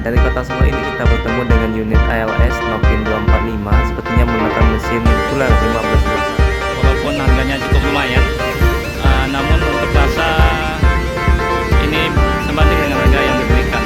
dari kota Solo ini kita bertemu dengan unit ALS Novin 245, sepertinya menggunakan mesin tular 15 walaupun harganya cukup lumayan, namun untuk rasa ini sebanding dengan harga yang diberikan.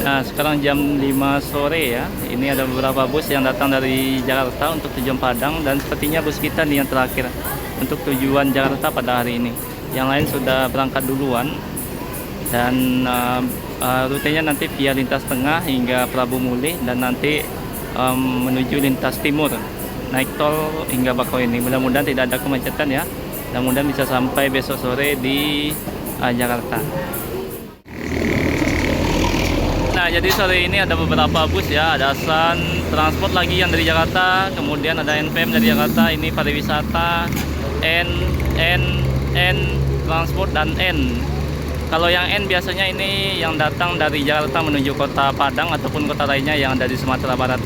Nah, sekarang jam 5 sore ya. Ini ada beberapa bus yang datang dari Jakarta untuk tujuan Padang, dan sepertinya bus kita nih yang terakhir untuk tujuan Jakarta pada hari ini. Yang lain sudah berangkat duluan, dan rutenya nanti via lintas tengah hingga Prabu Muli, dan nanti menuju lintas timur naik tol hingga Bakauheni. Mudah-mudahan tidak ada kemacetan ya. Mudah-mudahan bisa sampai besok sore di Jakarta. Nah, jadi sore ini ada beberapa bus ya, ada Sun Transport lagi yang dari Jakarta, kemudian ada NPM dari Jakarta, ini pariwisata, N Transport, dan N. Kalau yang N biasanya ini yang datang dari Jakarta menuju kota Padang ataupun kota lainnya yang ada di Sumatera Barat.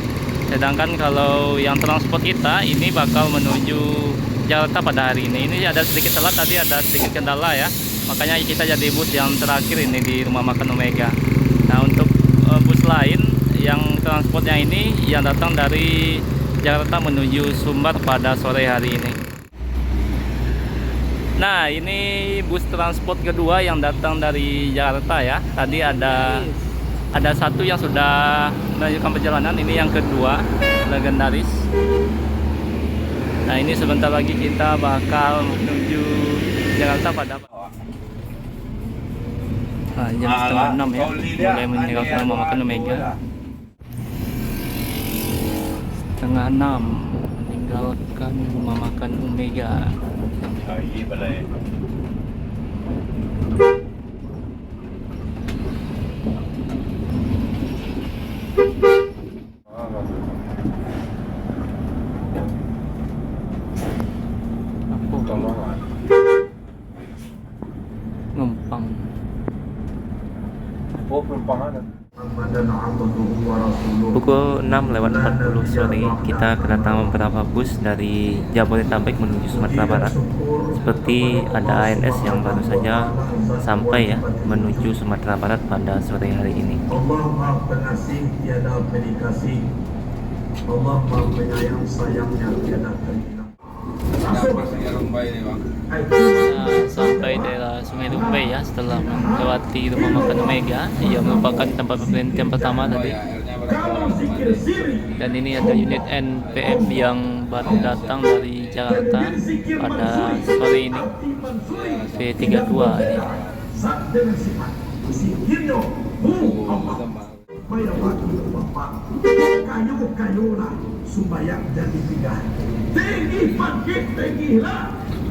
Sedangkan kalau yang transport kita ini bakal menuju Jakarta pada hari ini. Ini ada sedikit telat, tadi ada sedikit kendala ya, makanya kita jadi bus yang terakhir ini di Rumah Makan Omega. Nah, untuk bus lain yang transportnya ini yang datang dari Jakarta menuju Sumbar pada sore hari ini. Nah, ini bus transport kedua yang datang dari Jakarta ya. Tadi ada satu yang sudah melanjutkan perjalanan, ini yang kedua, legendaris. Nah, ini sebentar lagi kita bakal menuju Jakarta pada jam setengah 6 ya, mulai meninggalkan Rumah Makan Omega. Setengah 6 meninggalkan Rumah Makan Omega. Ngempang. Pukul 6:40 sore kita kedatangan beberapa bus dari Jabodetabek menuju Sumatera Barat. Seperti ada ANS yang baru saja sampai ya menuju Sumatera Barat pada sore hari ini. Allah Maha Pengasih tiada pedikasi, Allah Maha Penyayang sayangnya tiada terhina. Sampai daerah Sungai Rumbai ya, setelah melewati Rumah Makan Omega yang merupakan tempat berhentian pertama tadi. Dan ini ada unit NPM yang baru datang dari Jakarta pada sore ini, V32 ini.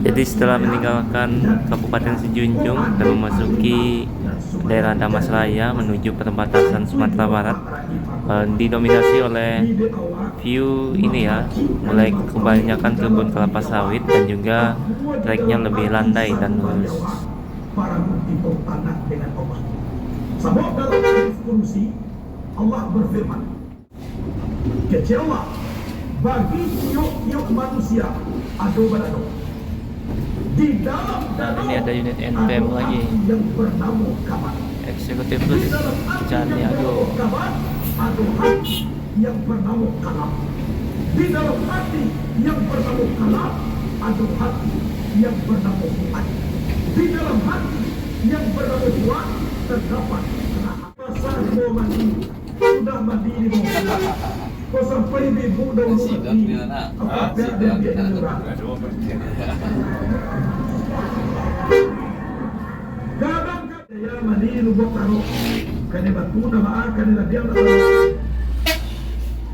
Jadi setelah meninggalkan Kabupaten Sejunjung dan memasuki daerah Damasraya menuju perbatasan Sumatera Barat, didominasi oleh view ini ya, mulai kebanyakan kebun kelapa sawit dan juga treknya lebih landai dan lurus. Para bukti tanah dengan Allah. Sebab dalam hadis kursi Allah berfirman, kecewa bagi tiuk-tiuk manusia adu beradu di dalam Dan ini ada unit NPM lagi, yang bernama kabar. Eksekutif Bus Caniago. Adu hati yang bernama kalam. Di dalam hati yang bernama kalam, adu hati yang bernama fuad. Di dalam hati yang bernama fuad terdapat kerahat. Pasal mau mandi, sudah mandi di mobil. Kau sampai di muda mandi, apa biar dia murah. Kadang dia mani lubuk karo kene batu nama kene dia na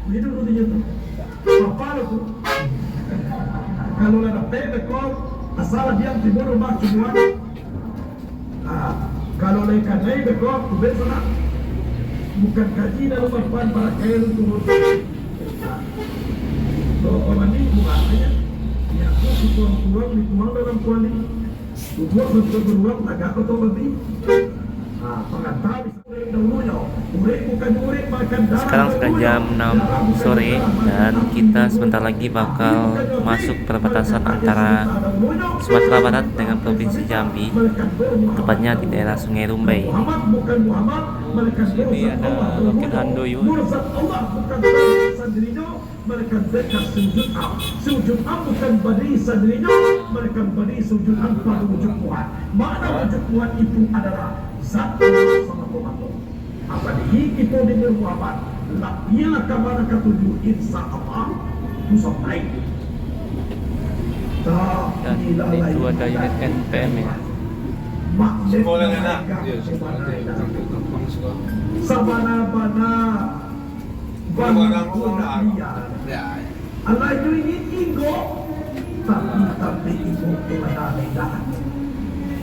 itu rudinya tuh apa tuh kalau ada pede kok asal dia timur rumah semua kalau lekan lagi kok tu besok bukan kaji dalam depan para kail turun so orang ini bukannya ya aku tuang dituang dalam kuali tuang untuk beruang agak atau lebih Sekarang sudah jam 6 sore dan kita sebentar lagi bakal masuk perbatasan antara Sumatera Barat dengan Provinsi Jambi, tepatnya di daerah Sungai Rumbai. Ini ada Loket Handoyo. Mereka dekat sujud bukan badi sendirinya, mereka badi sujud pada wujud Tuhan. Mana wujud Tuhan itu adalah zat Allah sama Tuhan. Apa itu di Muhammad? Ialah kamar ketujuh insya Allah sampai. Dan itu ada unit NPM ya. Sekolah enak. Sabana-bana Allah itu ini ego, tapi itu kebenaran.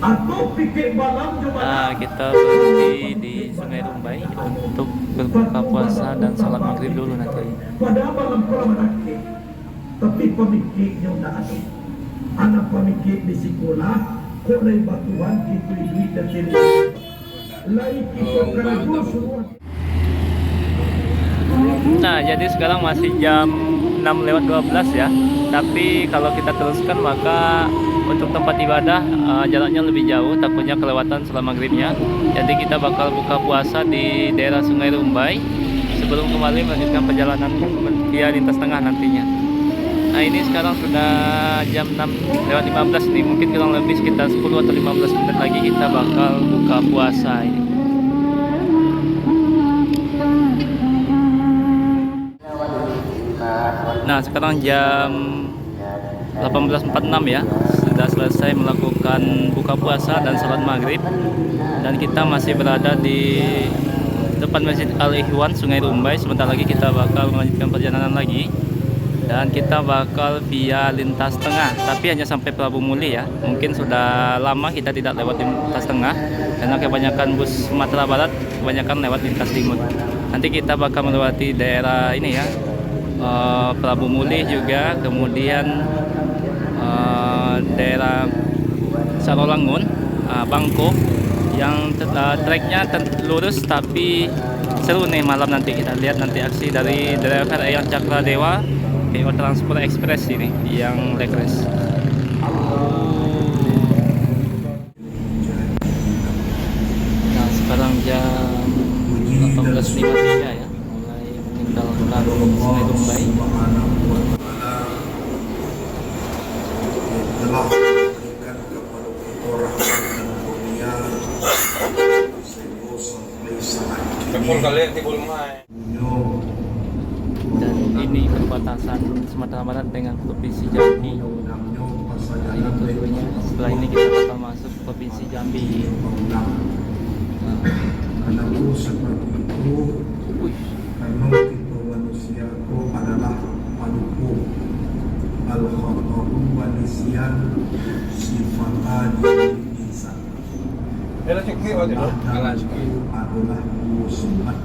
Atau pikir malam Nah, kita berhenti di Sungai Rumbai untuk berbuka puasa dan sholat maghrib dulu nanti. Pada malam menakik, tapi pemikirnya udah ada. Anak pemikir di sekolah, kok lain batuan gitu duit dan jadi. Lain kita kerja semua. Nah, jadi sekarang masih jam 6:12 ya. Tapi kalau kita teruskan maka untuk tempat ibadah jaraknya lebih jauh, takutnya kelewatan sholat maghribnya. Jadi kita bakal buka puasa di daerah Sungai Rumbai sebelum kembali melanjutkan perjalanan via lintas tengah nantinya. Nah, ini sekarang sudah jam 6:15 nih, mungkin kurang lebih sekitar 10 atau 15 menit lagi kita bakal buka puasa ini. Nah, sekarang jam 18.46 ya, sudah selesai melakukan buka puasa dan sholat maghrib, dan kita masih berada di depan Masjid Al-Ikhwan Sungai Rumbai. Sebentar lagi kita bakal melanjutkan perjalanan lagi, dan kita bakal via lintas tengah, tapi hanya sampai Prabu Muli ya. Mungkin sudah lama kita tidak lewat lintas tengah karena kebanyakan bus Sumatera Barat kebanyakan lewat lintas timur. Nanti kita bakal melewati daerah ini ya, Prabu Muli juga, kemudian daerah Sarolangun, Bangko, yang treknya lurus tapi seru nih malam. Nanti kita lihat nanti aksi dari driver Eyang Cakradewa PO Transport Express ini yang leg race. Nah, sekarang jam 18.53 ya, mulai meninggalkan Sungai Rumbai. Telah memberikan kepada kita rahmat dan dunia sehingga sampai saat ini Dan ini perbatasan Sumatera Barat dengan Provinsi Jambi. Nah, ini tujuannya. Setelah ini kita bakal masuk Provinsi Jambi. Anakku seperti itu karena kita manusia itu adalah manusia al-khata'u wa nisyan sifatan insan. Adalah musbat.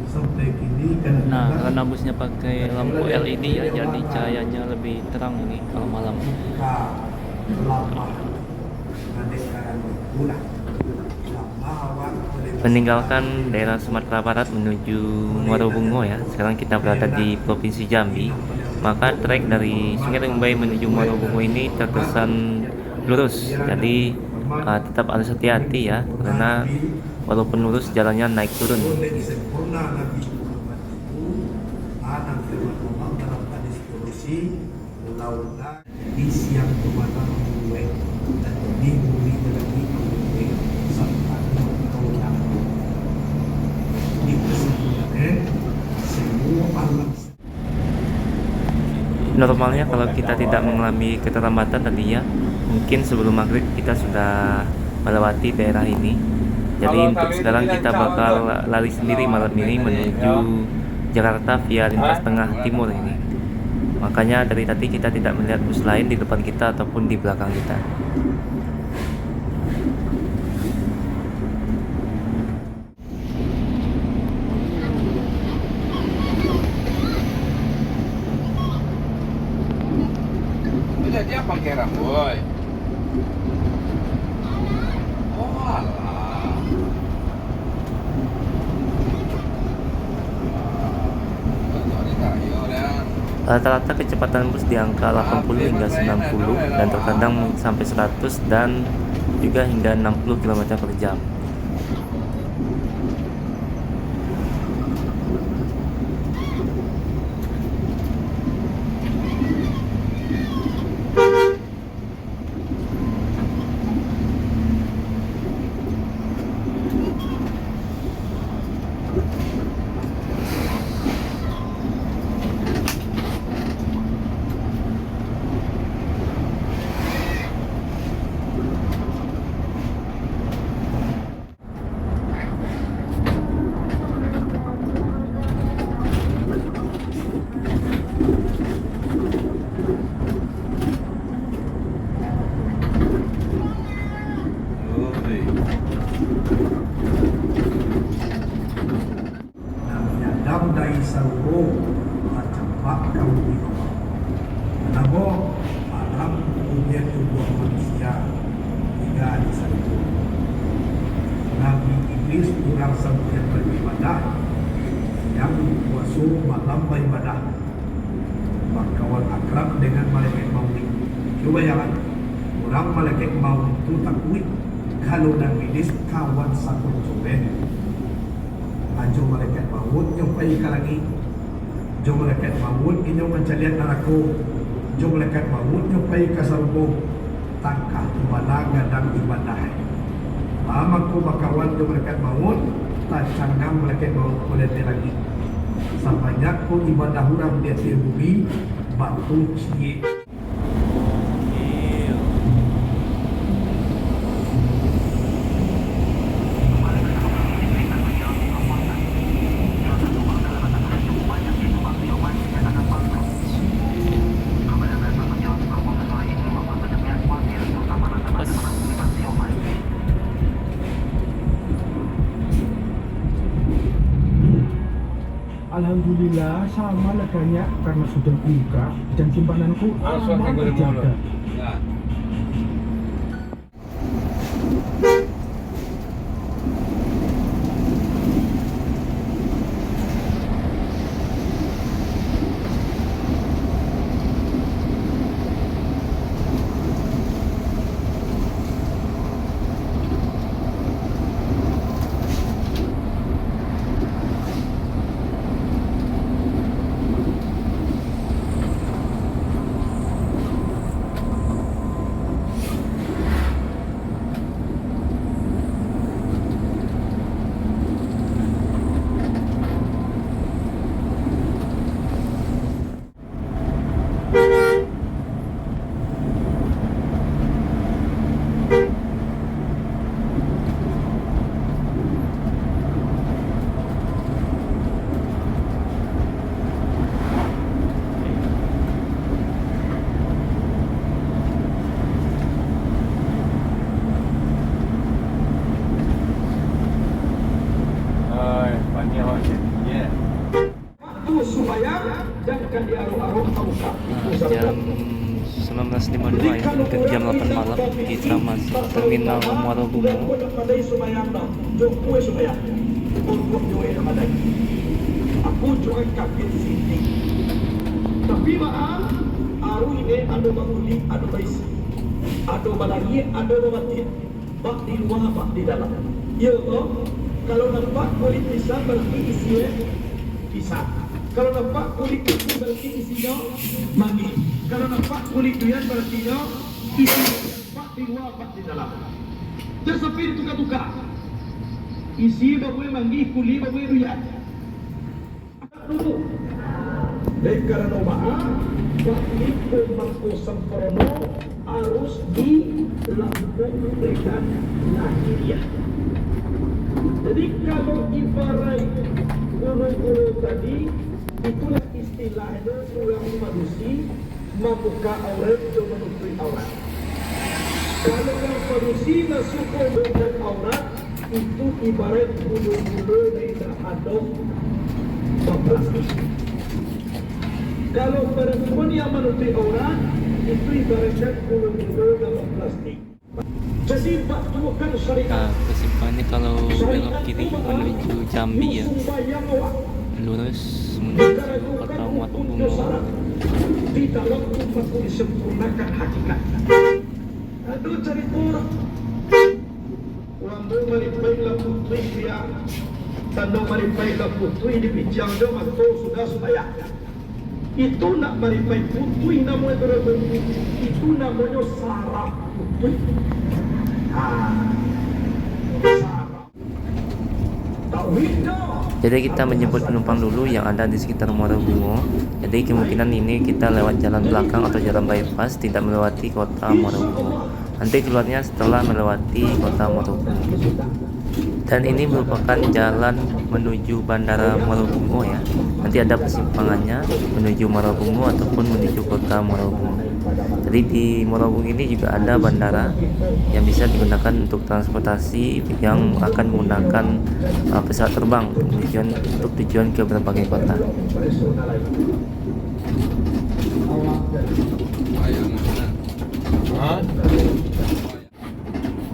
Sampai kini Nah, karena busnya pakai lampu LED ya, jadi cahayanya lebih terang ini kalau malam. Meninggalkan daerah Sumatera Barat menuju Muaro Bungo ya. Sekarang kita berada di Provinsi Jambi. Maka trek dari Sungai Rumbai menuju Muaro Bungo ini terkesan lurus. Jadi tetap harus hati-hati ya, karena walaupun lurus jalannya naik turun. Di siang kepada gue dan di bumi lagi gue sampai kau yang di kesimpulannya semua alam. Normalnya kalau kita tidak mengalami keterlambatan tadi ya, mungkin sebelum maghrib kita sudah melewati daerah ini. Jadi untuk sekarang kita bakal lari sendiri malam ini menuju Jakarta via lintas tengah timur ini. Makanya dari tadi kita tidak melihat bus lain di depan kita ataupun di belakang kita. Dia pakai ramboy. Oh alah. Rata-rata kecepatan bus di angka 80 hingga 90 dan terkadang sampai 100 dan juga hingga 60 km per jam. Dari sauro macam bakau di bawah. Kenapa alam punya tubuh manusia hingga di sauro. Nabi Iblis kurang sampai beribadah yang puasa malam beribadah berkawan akrab dengan malaikat maut. Coba jangan orang malaikat maut itu takut kalau Nabi Iblis kawan satu sobek. Ajo malaikat maut nyampai ke langit. Jo malaikat maut inyong mencalian neraka. Jo malaikat maut nyampai ke surga. Tangkah ibadah gadang ibadah. Lama ko bakawan jo malaikat maut, tacangam malaikat maut boleh di langit. Sampainya ko ibadah urang di atas bumi batu cie. Alhamdulillah sama leganya karena sudah buka dan simpananku aman terjaga. Jam 19.52 ya, ke jam 8 malam kita masuk terminal Muara Bungo. Aku juga kaget sini. Tapi maaf, aru ini ada bahuli, ada baisi, ada balagi, ada batin, bak di luar, bak di dalam. Ya, kalau nampak kulit pisang berarti isinya pisang. Kalau nampak kulit kucing berarti isinya manggi. Kalau nampak kulit durian berarti isinya bak di luar, bak di dalam. Tersepir tukar-tukar. Isi babuy manggi, kulit babuy durian. Dulu, baik karena maaf, Baklipo Mangko Sempurna harus dilakukan lahiriah. Jadi kalau ibarat guru-guru tadi, itulah istilahnya tulang manusia membuka aurat dan menutupi aurat. Kalau yang manusia masuk ke aurat, itu ibarat guru-guru tidak ada plastik. Kalau perempuan yang menutupi aurat, itu ibaratnya guru-guru dalam plastik. Jadi bukan syariat. Kesimpulannya kalau belok kiri menuju Jambi ya, lurus menuju kota Muarabungo. Di dalam umat disempurnakan hakikat. Aduh cerita orang Wambu maripailah putri dia, tanda maripailah putri di bijang dia atau sudah sembahyang. Itu nak maripai putri namanya berbunyi. Itu namanya sarap putri. Jadi kita menjemput penumpang dulu yang ada di sekitar Muarabungo. Jadi kemungkinan ini kita lewat jalan belakang atau jalan bypass, tidak melewati kota Muarabungo. Nanti keluarnya setelah melewati kota Muarabungo. Dan ini merupakan jalan menuju Bandara Muarabungo ya. Nanti ada persimpangannya menuju Muarabungo ataupun menuju kota Muarabungo. Jadi di Muarabungo ini juga ada bandara yang bisa digunakan untuk transportasi yang akan menggunakan pesawat terbang untuk tujuan ke berbagai kota.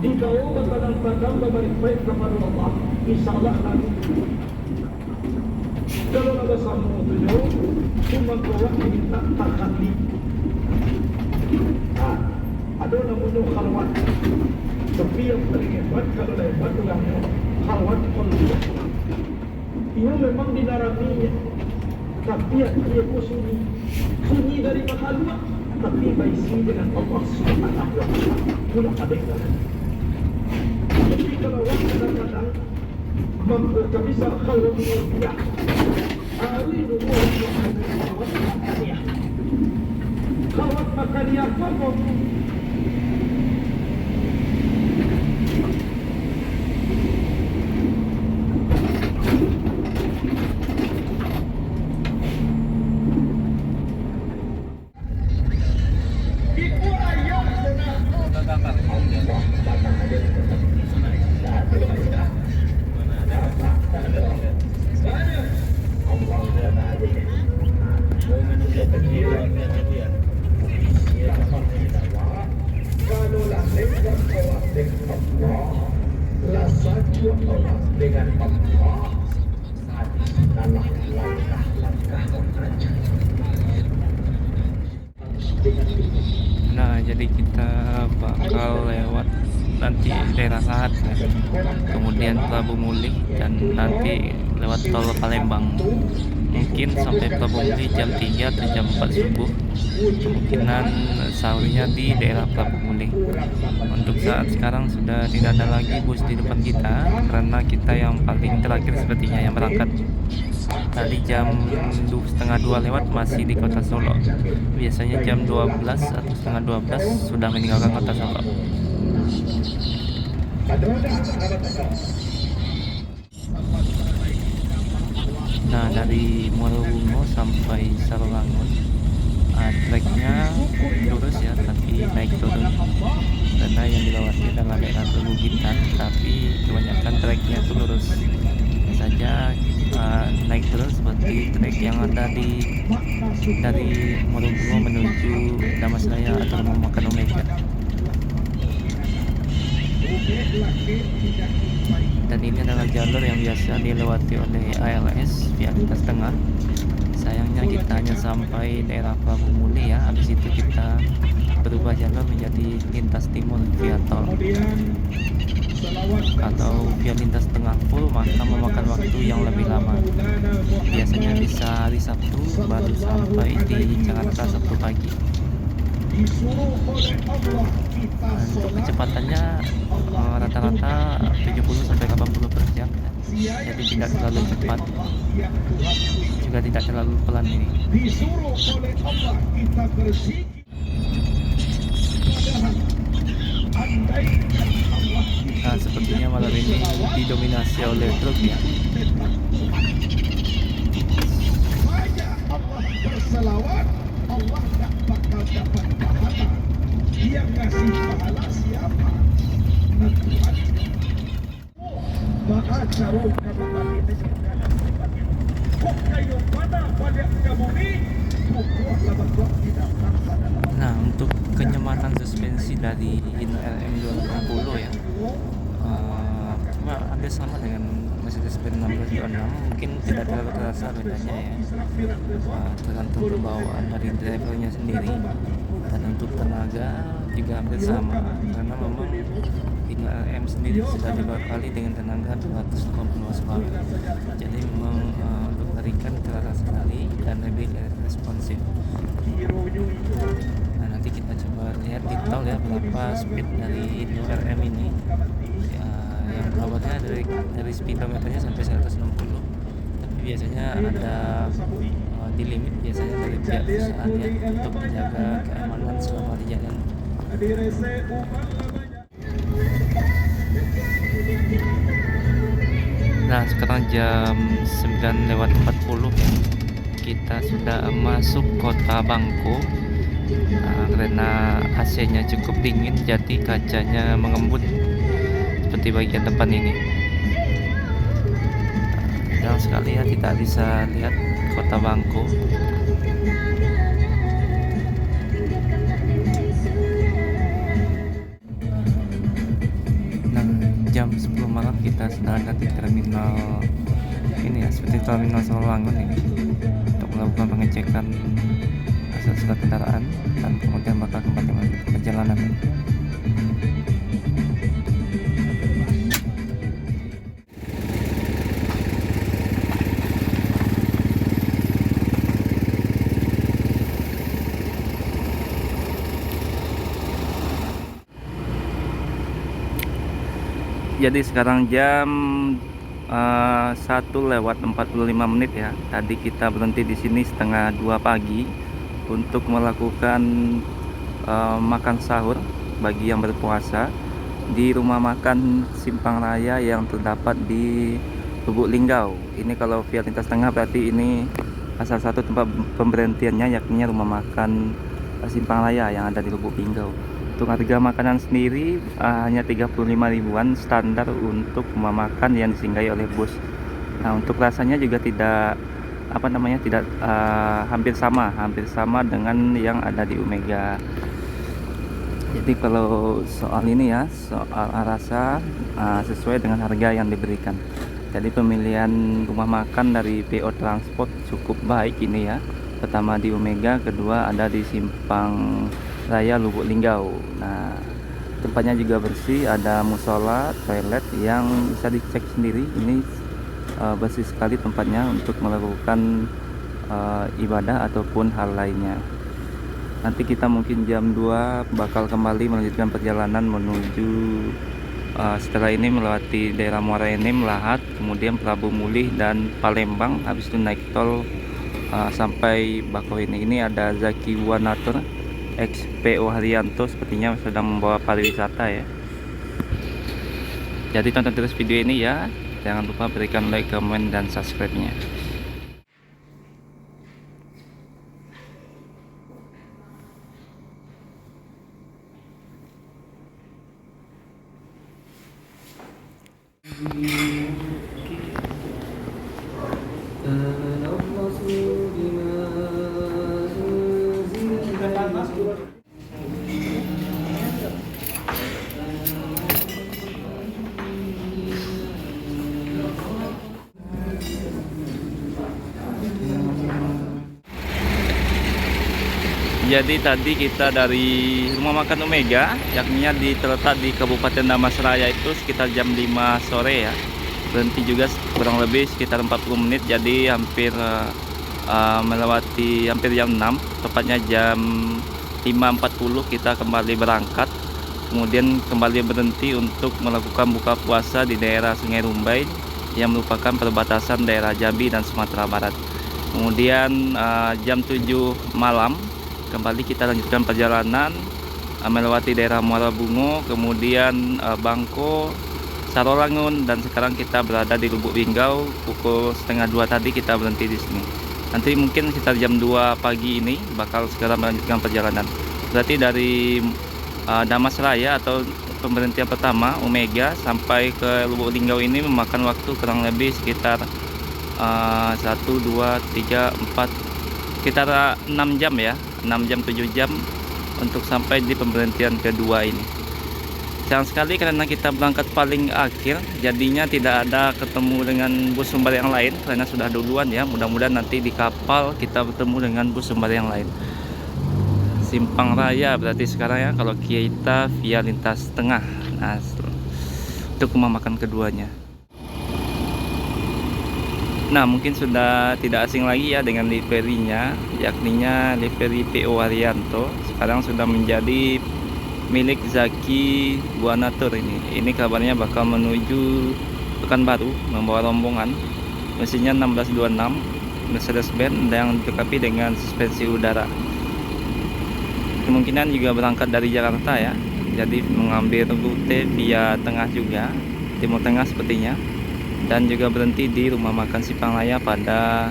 Di kau kadang-kadang berbaik kepada Allah, insyaallah nanti. Kalau ada sama tujuh, cuma kau minta takali. Ada namanya khalwat. Tapi yang paling hebat kalau hebat itu namanya khalwat qalbiyah. Ia memang dinaraminya, tapi dia pun sunyi dari makhluk, tapi berisi dengan Allah Subhanahu wa Ta'ala. Itulah kebenaran. Jadi kalau orang kadang-kadang tak bisa khalwat qalbiyah. Hari dulu khalwat makaniyah. Khalwat makaniyah apa? Nah, jadi kita bakal lewat nanti daerah Lahat ya. Kemudian Prabu Mulih dan nanti lewat tol Palembang. Mungkin sampai Prabu Mulih jam 3 atau jam 4 subuh. Kemungkinan sahurnya di daerah Prabu Mulih. Untuk saat sekarang sudah tidak ada lagi bus di depan kita karena kita yang paling terakhir sepertinya yang berangkat. Tadi jam 1:30 lewat masih di kota Solo. Biasanya jam 12 atau setengah 12 sudah meninggalkan kota Solo. Nah, dari Muarabungo sampai Sarolangun treknya lurus ya, tapi naik turun karena yang dilewati adalah daerah perbukitan, tapi kebanyakan treknya itu lurus saja. Naik terus seperti trek yang ada dari Muarabungo menuju Damasraya atau memakan Omega. Dan ini adalah jalur yang biasa dilewati oleh ALS via lintas tengah. Sayangnya kita hanya sampai daerah Prabu Mulih ya. Habis itu kita berubah jalur menjadi lintas timur via tol. Kalau via lintas tengah full maka memakan waktu yang lebih lama. Biasanya bisa hari Sabtu baru sampai di Jakarta Sabtu pagi. Untuk kecepatannya rata-rata 70 sampai 80 per jam. jadi tidak terlalu cepat juga tidak terlalu pelan ini. Disuruh oleh Allah kita berzikir. Andaikan Allah Nah, sepertinya malam ini didominasi oleh truk ya. saja Allah berselawat, Allah tak bakal dapat pahala. Yang ngasih pahala siapa? Tuhan. Maka jauh kamu bagi negara sebagai kok kayu mana banyak kamu ni pokok lawan blok tidak pada. Nah, untuk kenyamanan suspensi dari Hino RM 260 ya, hampir sama dengan Mercedes-Benz 1626, mungkin tidak terlalu terasa bedanya ya. Tergantung kebawaan dari drivernya sendiri, dan untuk tenaga juga hampir sama, karena memang Hino RM sendiri sudah dibekali dengan tenaga 280 horsepower, jadi memang untuk tarikan terasa sekali dan lebih responsif. Nah, nanti kita coba lihat di tol ya berapa speed dari Hino RM ini ya, yang kabarnya dari speedometernya sampai 160, tapi biasanya ada di limit biasanya dari pihak perusahaan ya, untuk menjaga keamanan selama di jalan. Nah, sekarang jam 9:40 ya. Kita sudah masuk kota Bangko. Karena AC-nya cukup dingin, jadi kacanya mengembun seperti bagian depan ini. Jarang sekali ya kita bisa lihat kota Bangko. Nah, jam 10 malam kita sudah ada di terminal ini ya, seperti terminal Sawangun ini, untuk melakukan pengecekan surat kendaraan dan kemudian bakal kembali ke perjalanan. Jadi sekarang jam 1:45 ya. Tadi kita berhenti di sini setengah 2 pagi untuk melakukan makan sahur bagi yang berpuasa di rumah makan Simpang Raya yang terdapat di Lubuk Linggau. Ini kalau via lintas tengah berarti ini salah satu tempat pemberhentiannya, yakni rumah makan Simpang Raya yang ada di Lubuk Linggau. Untuk harga makanan sendiri hanya 35 ribuan standar untuk rumah makan yang disinggahi oleh bus. Nah, untuk rasanya juga tidak tidak hampir sama dengan yang ada di Omega. Jadi kalau soal ini ya, soal rasa sesuai dengan harga yang diberikan. Jadi pemilihan rumah makan dari PO Transport cukup baik ini ya. Pertama di Omega, kedua ada di Simpang Raya Lubuk Linggau. Nah, tempatnya juga bersih, ada musola, toilet yang bisa dicek sendiri. Ini bersih sekali tempatnya untuk melakukan ibadah ataupun hal lainnya. Nanti kita mungkin jam 2 bakal kembali melanjutkan perjalanan menuju setelah ini melewati daerah Muara Enim, Lahat, kemudian Prabu Mulih dan Palembang. Habis itu naik tol sampai Bakauheni. Ini ada Zaki Wanatur XPO Haryanto, sepertinya sedang membawa pariwisata ya. Jadi tonton terus video ini ya. Jangan lupa berikan like, komen, dan subscribe-nya. Jadi tadi kita dari rumah makan Omega, yakni terletak di Kabupaten Damastraya itu sekitar jam 5 sore ya. Berhenti juga kurang lebih sekitar 40 menit, jadi hampir melewati hampir jam 6, tepatnya jam 5.40 kita kembali berangkat. Kemudian kembali berhenti untuk melakukan buka puasa di daerah Sungai Rumbai yang merupakan perbatasan daerah Jambi dan Sumatera Barat. Kemudian jam 7 malam kembali kita lanjutkan perjalanan melewati daerah Muara Bungo, kemudian Bangko, Sarolangun, dan sekarang kita berada di Lubuk Linggau. Pukul 1:30 tadi kita berhenti di sini. Nanti mungkin sekitar jam 2 pagi ini bakal segera melanjutkan perjalanan. Berarti dari Damas Raya atau pemberhentian pertama Omega sampai ke Lubuk Linggau ini memakan waktu kurang lebih sekitar 1, 2, 3, 4 sekitar 6 jam ya, 6 jam 7 jam untuk sampai di pemberhentian kedua ini. Sayang sekali karena kita berangkat paling akhir, jadinya tidak ada ketemu dengan bus sumber yang lain karena sudah duluan ya. Mudah-mudahan nanti di kapal kita bertemu dengan bus sumber yang lain. Simpang Raya berarti sekarang ya, kalau kita via lintas tengah. Nah, untuk rumah makan keduanya. Nah, mungkin sudah tidak asing lagi ya dengan liverinya, yakninya livery PO Haryanto. Sekarang sudah menjadi milik Zaki Buana Tour ini. Ini kabarnya bakal menuju Pekanbaru membawa rombongan. Mesinnya 1626 Mercedes-Benz yang dilengkapi dengan suspensi udara. Kemungkinan juga berangkat dari Jakarta ya. Jadi mengambil rute via tengah juga, timur tengah sepertinya. Dan juga berhenti di rumah makan Simpang Raya pada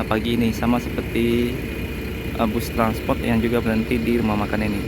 pagi ini, sama seperti bus transport yang juga berhenti di rumah makan ini.